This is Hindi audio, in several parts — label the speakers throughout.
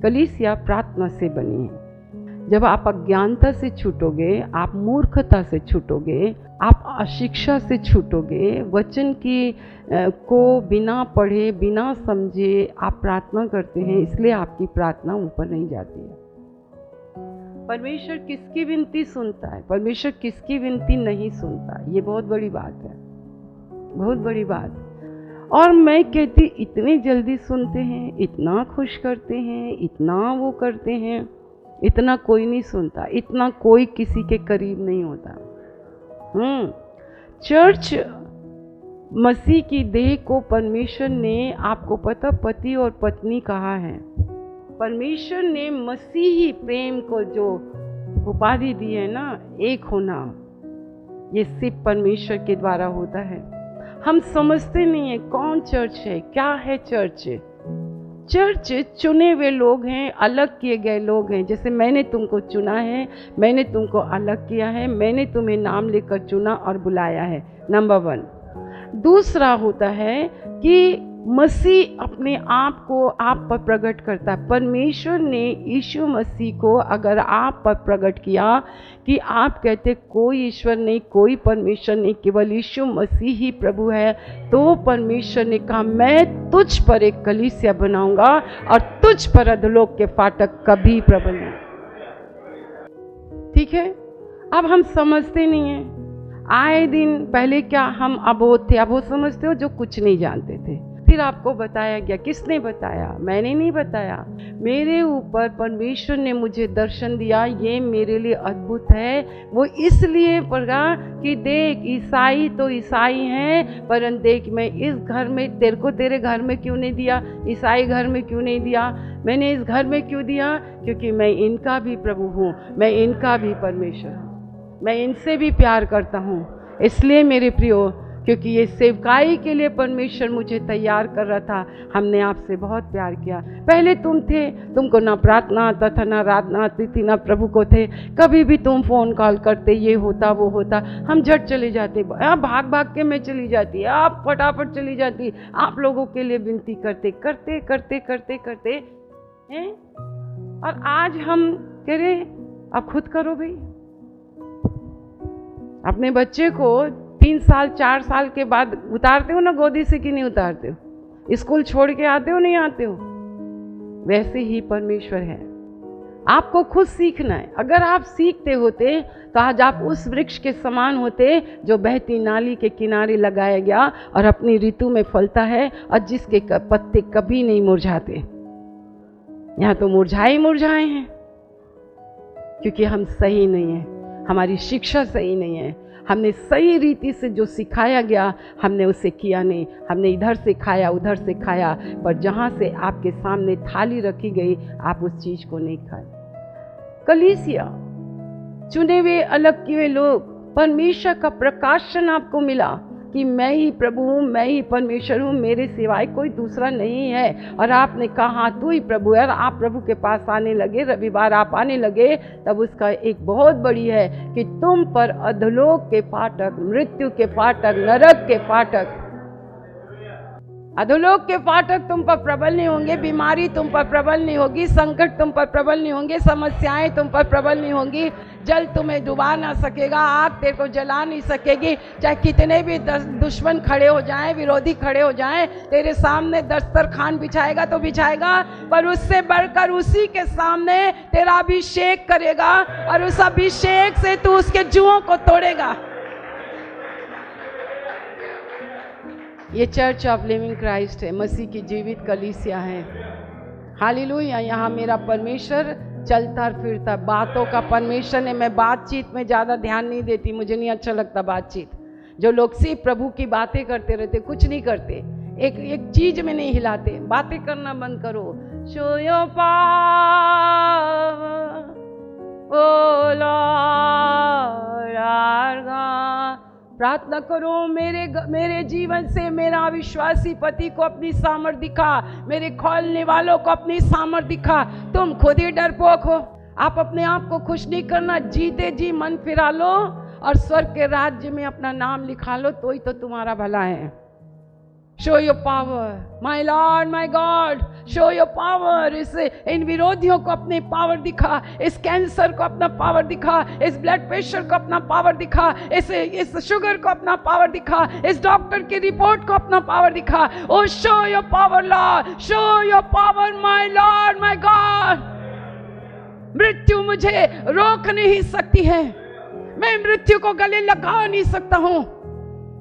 Speaker 1: कलीसिया प्रार्थना से बनी है। जब आप अज्ञानता से छूटोगे, आप मूर्खता से छूटोगे, आप अशिक्षा से छूटोगे, वचन की को बिना पढ़े बिना समझे आप प्रार्थना करते हैं, इसलिए आपकी प्रार्थना ऊपर नहीं जाती है। परमेश्वर किसकी विनती सुनता है, परमेश्वर किसकी विनती नहीं सुनता, ये बहुत बड़ी बात है, बहुत बड़ी बात। और मैं कहती इतनी जल्दी सुनते हैं, इतना खुश करते हैं, इतना वो करते हैं, इतना कोई नहीं सुनता, इतना कोई किसी के करीब नहीं होता। चर्च मसीह की देह को परमेश्वर ने, आपको पता, पति और पत्नी कहा है। परमेश्वर ने मसीही प्रेम को जो उपाधि दी है ना, एक होना, ये सिर्फ परमेश्वर के द्वारा होता है। हम समझते नहीं है कौन चर्च है, क्या है चर्च। चर्च चुने हुए लोग हैं, अलग किए गए लोग हैं। जैसे मैंने तुमको चुना है, मैंने तुमको अलग किया है, मैंने तुम्हें नाम लेकर चुना और बुलाया है, नंबर 1। दूसरा होता है कि मसीह अपने आप को आप पर प्रकट करता है। परमेश्वर ने यीशु मसीह को अगर आप पर प्रकट किया कि आप कहते कोई ईश्वर नहीं, कोई परमेश्वर नहीं, केवल यीशु मसीह ही प्रभु है, तो परमेश्वर ने कहा मैं तुझ पर एक कलीसिया बनाऊंगा और तुझ पर अधोलोक के फाटक कभी प्रबल नहीं। ठीक है, अब हम समझते नहीं हैं। आए दिन पहले क्या हम अबोध थे, अबोध समझते हो, जो कुछ नहीं जानते थे। फिर आपको बताया गया, किसने बताया? मैंने नहीं बताया, मेरे ऊपर परमेश्वर ने मुझे दर्शन दिया। ये मेरे लिए अद्भुत है। वो इसलिए पड़ा कि देख ईसाई तो ईसाई हैं, परंतु देख मैं इस घर में, तेरे को तेरे घर में क्यों नहीं दिया, ईसाई घर में क्यों नहीं दिया, मैंने इस घर में क्यों दिया? क्योंकि मैं इनका भी प्रभु हूँ, मैं इनका भी परमेश्वर हूँ, मैं इनसे भी प्यार करता हूँ। इसलिए मेरे प्रियो, क्योंकि ये सेवकाई के लिए परमेश्वर मुझे तैयार कर रहा था। हमने आपसे बहुत प्यार किया। पहले तुम थे, तुमको ना प्रार्थना आता था, ना आराधना आती थी, ना प्रभु को थे। कभी भी तुम फ़ोन कॉल करते, ये होता वो होता, हम झट चले जाते, भाग भाग के मैं चली जाती, आप फटाफट चली जाती, आप लोगों के लिए विनती करते करते करते करते करते हैं। और आज हम कह रहे अब खुद करो भाई। अपने बच्चे को 3 साल 4 साल के बाद उतारते हो ना गोदी से, कि नहीं उतारते हो? स्कूल छोड़ के आते हो, नहीं आते हो? वैसे ही परमेश्वर है, आपको खुद सीखना है। अगर आप सीखते होते तो आज आप उस वृक्ष के समान होते जो बहती नाली के किनारे लगाया गया और अपनी ऋतु में फलता है और जिसके पत्ते कभी नहीं मुरझाते। यहाँ तो मुरझाए हैं, क्योंकि हम सही नहीं हैं, हमारी शिक्षा सही नहीं है, हमने सही रीति से जो सिखाया गया हमने उसे किया नहीं। हमने इधर से खाया, उधर से खाया, पर जहाँ से आपके सामने थाली रखी गई आप उस चीज़ को नहीं खाए। कलीसिया, चुने हुए अलग किए लोग, परमेश्वर का प्रकाशन आपको मिला कि मैं ही प्रभु हूँ, मैं ही परमेश्वर हूँ, मेरे सिवाय कोई दूसरा नहीं है। और आपने कहा हाँ तू ही प्रभु है, और आप प्रभु के पास आने लगे, रविवार आप आने लगे, तब उसका एक बहुत बड़ी है कि तुम पर अधोलोक के फाटक, मृत्यु के फाटक, नरक के फाटक, अधोलोक के फाटक तुम पर प्रबल नहीं होंगे। बीमारी तुम पर प्रबल नहीं होगी, संकट तुम पर प्रबल नहीं होंगे, समस्याएं तुम पर प्रबल नहीं होंगी, जल तुम्हें डुबा ना सकेगा, आग तेरे को जला नहीं सकेगी। चाहे कितने भी दुश्मन खड़े हो जाएं, विरोधी खड़े हो जाएं, तेरे सामने दस्तरखान बिछाएगा तो बिछाएगा, पर उससे बढ़कर उसी के सामने तेरा अभिषेक करेगा और उस अभिषेक से तू उसके जुओं को तोड़ेगा। ये चर्च ऑफ लिविंग क्राइस्ट है, मसीह की जीवित कलीसिया है। हालेलुया। यहाँ मेरा परमेश्वर चलता फिरता, बातों का परमेश्वर ने, मैं बातचीत में ज़्यादा ध्यान नहीं देती, मुझे नहीं अच्छा लगता बातचीत। जो लोग सिर्फ प्रभु की बातें करते रहते, कुछ नहीं करते, एक चीज में नहीं हिलाते। बातें करना बंद करो। Show your power O lord our God. प्रार्थना करो, मेरे जीवन से मेरा अविश्वासी पति को अपनी सामर्थ दिखा, मेरे खोलने वालों को अपनी सामर्थ दिखा। तुम खुद ही डरपोक हो, आप अपने आप को खुश नहीं करना। जीते जी मन फिरा लो और स्वर्ग के राज्य में अपना नाम लिखा लो, तो ही तो तुम्हारा भला है। Show your power my lord my god, show your power. इन विरोधियों को अपने पावर दिखा, इस कैंसर को अपना पावर दिखा, इस ब्लड प्रेशर को अपना पावर दिखा, इस शुगर को अपना पावर दिखा, इस डॉक्टर की रिपोर्ट को अपना पावर दिखा। Oh show your power lord, show your power my lord my god. मृत्यु मुझे रोक नहीं सकती है, मैं मृत्यु को गले लगा नहीं सकता हूं।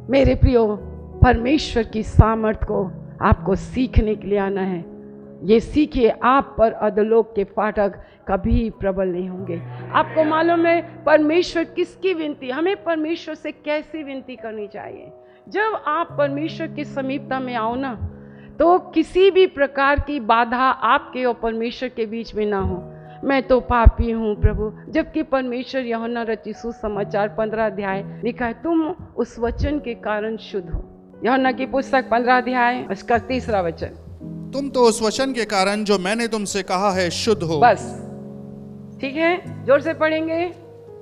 Speaker 1: मेरे प्रियो, परमेश्वर की सामर्थ को आपको सीखने के लिए आना है। ये सीखिए, आप पर अधोलोक के फाटक कभी प्रबल नहीं होंगे। आपको मालूम है परमेश्वर किसकी विनती, हमें परमेश्वर से कैसी विनती करनी चाहिए। जब आप परमेश्वर की समीपता में आओ ना, तो किसी भी प्रकार की बाधा आपके और परमेश्वर के बीच में ना हो। मैं तो पापी हूँ प्रभु, जबकि परमेश्वर यूहन्ना रचित सुसमाचार 15 अध्याय लिखा है, तुम उस वचन के कारण शुद्ध हो। यूहन्ना की पुस्तक 15 अध्याय उसका 3रा वचन,
Speaker 2: तुम तो उस वचन के कारण जो मैंने तुमसे कहा है शुद्ध हो।
Speaker 1: बस ठीक है, जोर से पढ़ेंगे।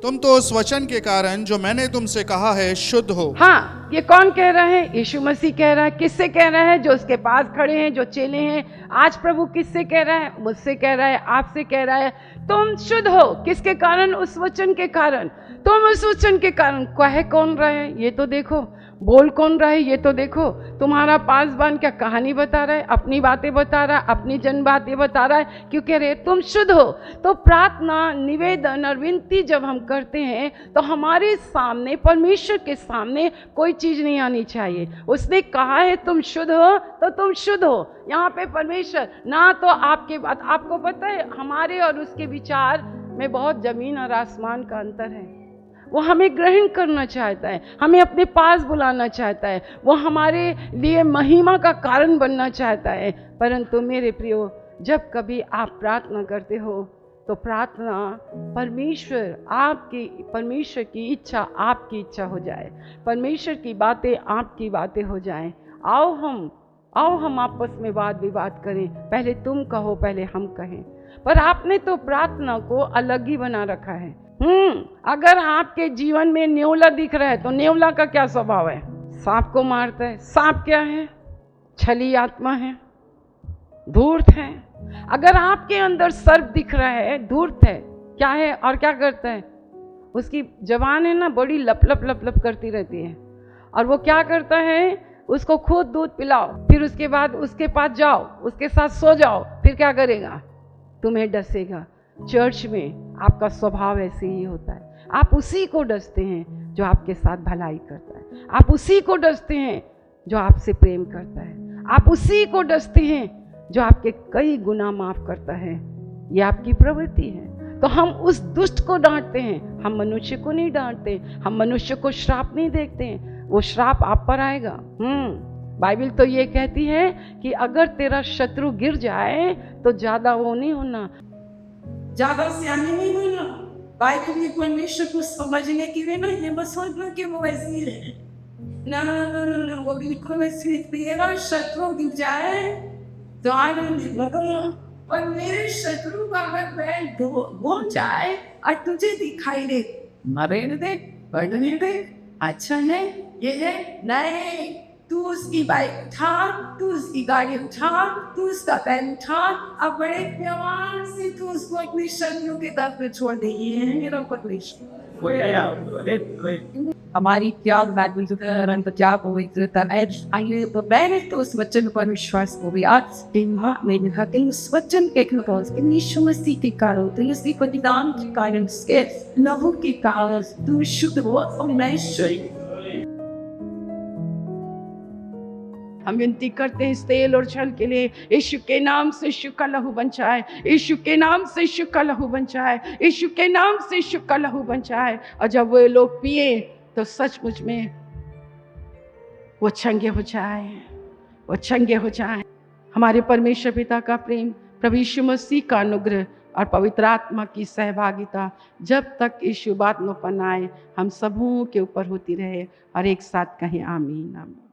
Speaker 2: तुम तो उस वचन के कारण जो मैंने तुमसे कहा है शुद्ध हो।
Speaker 1: हाँ, ये कौन कह रहा है? यीशु मसीह कह रहा है। किससे कह रहा है? जो उसके पास खड़े हैं, जो चेले हैं। आज प्रभु किससे कह रहा है? मुझसे कह रहा है, आपसे कह रहा है, तुम शुद्ध हो। किसके कारण? उस वचन के कारण। तुम उस वचन के कारण। कह कौन रहा है ये तो देखो, बोल कौन रहा है ये तो देखो। तुम्हारा पासबान क्या कहानी बता रहा है? अपनी बातें बता रहा है, अपनी जन बातें बता रहा है। क्यों कह रहे तुम शुद्ध हो? तो प्रार्थना, निवेदन और विनती जब हम करते हैं तो हमारे सामने, परमेश्वर के सामने कोई चीज नहीं आनी चाहिए। उसने कहा है तुम शुद्ध हो तो तुम शुद्ध हो। यहाँ पे परमेश्वर ना तो आपके बात, आपको पता है हमारे और उसके विचार में बहुत जमीन और आसमान का अंतर है। वो हमें ग्रहण करना चाहता है, हमें अपने पास बुलाना चाहता है, वो हमारे लिए महिमा का कारण बनना चाहता है। परंतु मेरे प्रियो, जब कभी आप प्रार्थना करते हो तो प्रार्थना परमेश्वर की इच्छा आपकी इच्छा हो जाए, परमेश्वर की बातें आपकी बातें हो जाएं। आओ हम आपस में वाद विवाद करें, पहले तुम कहो पहले हम कहें। पर आपने तो प्रार्थना को अलग ही बना रखा है। अगर आपके जीवन में नेवला दिख रहा है तो नेवला का क्या स्वभाव है? सांप को मारता है। सांप क्या है? छली आत्मा है, धूर्त है। अगर आपके अंदर सर्प दिख रहा है, धूर्त है, क्या है और क्या करता है? उसकी जबान है ना, बड़ी लप लप लप लप करती रहती है। और वो क्या करता है? उसको खुद दूध पिलाओ, फिर उसके बाद उसके पास जाओ, उसके साथ सो जाओ, फिर क्या करेगा? तुम्हें डसेगा। चर्च में आपका स्वभाव ऐसे ही होता है। आप उसी को डसते हैं जो आपके साथ भलाई करता है, आप उसी को डसते हैं जो आपसे प्रेम करता है, आप उसी को डसते हैं जो आपके कई गुनाह माफ करता है। ये आपकी प्रवृत्ति है। तो हम उस दुष्ट को डांटते हैं, हम मनुष्य को नहीं डांटते, हम मनुष्य को श्राप नहीं देखते हैं। वो श्राप आप पर आएगा। बाइबल तो ये कहती है कि अगर तेरा शत्रु गिर जाए तो ज्यादा वो नहीं होना, ज्यादा सियाने नहीं होना। बाइबल में परमेश्वर को समझने की वे नहीं, बस सोचना कि वो वैसी है। ना वो बिल्कुल वैसी। तेरा शत्रु गिर जाए तो आनंद लगो, और मेरे शत्रु का अगर बैल बोल जाए और तुझे दिखाई दे, मरे दे, बढ़ने दे, अच्छा है ये है नहीं, तू उसकी बाइक उठा, तू उसकी गाड़ी उठा, तू उसका बैल उठा, अब बड़े प्यार से तू उसको अपनी शत्रुओं के तरफ में छोड़ देगी। मेरा परमेश्वर हमारी त्याग बाइबल क्या पवित्रता है। आइए तो मैंने तो उस वचन पर विश्वास को भी आज मैंने कहा कि उस वचन के कारण, यीशु मसीह के कारण, तो उसके बलिदान के कारण, उसके लहू के कारण तू शुद्ध हो और मैं शुद्ध। हम विनती करते हैं इस तेल और छल के लिए, यीशु के नाम से यीशु का लहू बन जाए, यीशु के नाम से यीशु का लहू बन जाए, यीशु के नाम से यीशु का लहू बन जाए। और जब वो लोग पिए तो सचमुच में वो चंगे हो जाए, वो चंगे हो जाए। हमारे परमेश्वर पिता का प्रेम, प्रभु यीशु मसीह का अनुग्रह और पवित्र आत्मा की सहभागिता जब तक यीशु बात न पनाए हम सबों के ऊपर होती रहे। और एक साथ कहें आमीन आमीन।